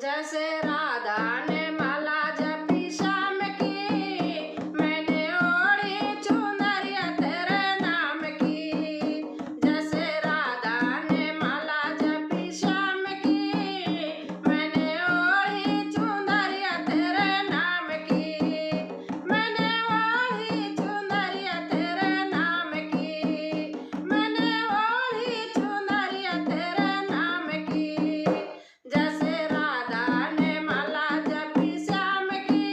जैसे राधा ने माला जपी श्याम की, मैंने ओढ़ी चुनरिया तेरे नाम की। जैसे राधा ने माला जपी श्याम की, मैंने ओढ़ी चुनरिया तेरे नाम की। मैंने ओढ़ी चुनरिया तेरे नाम की। मैंने ओढ़ी चुनरिया तेरे नाम की। जैसे राधा ने माला जपी श्याम की,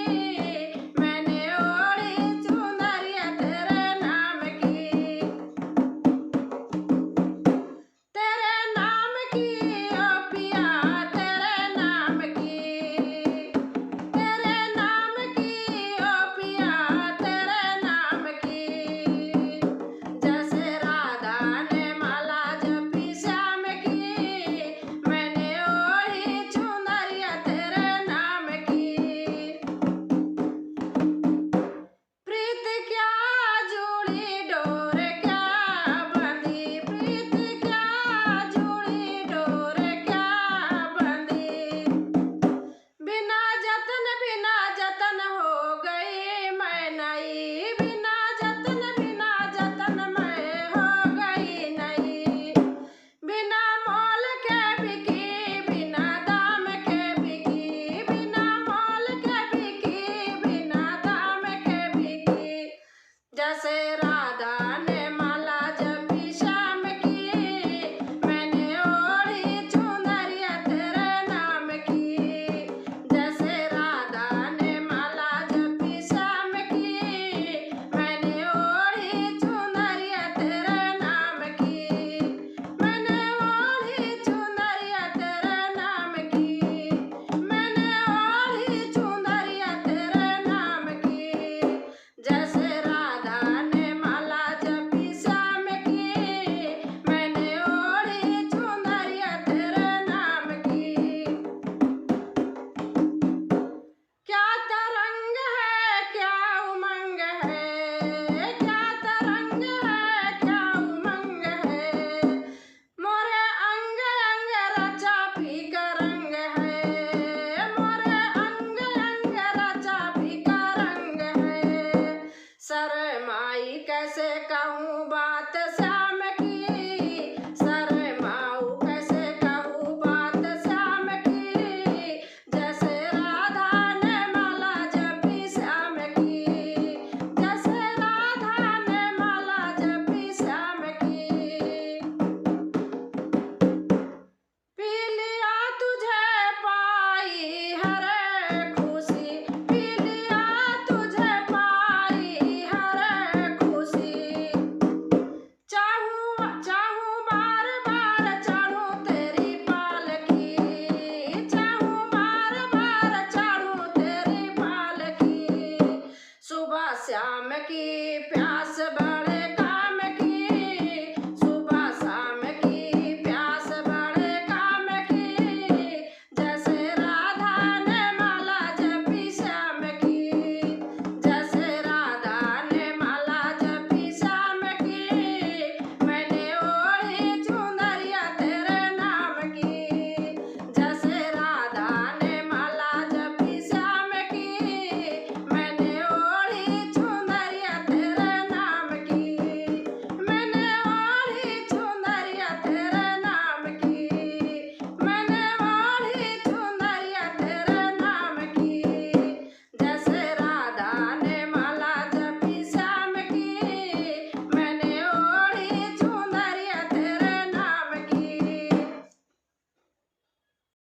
मैंने ओढ़ी चुनरिया तेरे नाम की। तेरे नाम की ओ पिया, तेरे नाम की। तेरे नाम की ओ पिया, तेरे नाम की। जैसे राधा ने माला जपी श्याम की, मैंने ओढ़ी चुनरिया तेरे नाम की। प्रीत क्या जुड़ी डोर क्या बंधी, प्रीत क्या जुड़ी डोर क्या बंधी। बिना जतन हो गई मैं नई, बिना जतन मैं हो गई नई। बिना मोल के बिकी, बिना दाम के बिकी, बिना मोल के बिकी, बिना दाम के बिकी। जैसे राधा ने माला जपी श्याम की, मैंने ओढ़ी चुनरिया तेरे नाम की। जैसे राधा ने माला जपी श्याम की, मैंने ओढ़ी चुनरिया तेरे नाम की। मैंने ओढ़ी चुनरिया तेरे नाम की। मैंने ओढ़ी चुनरिया तेरे नाम की। जैसे राधा ने माला जपी श्याम की, मैंने ओढ़ी चुनरिया तेरे नाम की। क्या तरंग है क्या उमंग है, क्या तरंग है क्या उमंग है। मोरे अंग अंग रचा फीका रंग है, मोरे अंग अंग रचा फीका रंग है। शरमाई कैसे कहूँ बात श्याम की, शरमाऊँ कैसे कहूँ बात श्याम की। जैसे राधा ने माला जपी श्याम की, जैसे राधा ने माला जपी श्याम की। पी लिया तुझे पाई हरे खुशी, पी लिया तुझे पाई हरे खुशी। चाहूँ चाहूँ बार बार चढ़ूँ तेरी पालकी, चाहूँ बार बार चढ़ूँ तेरी पालकी। सुबह शाम की प्यास बढ़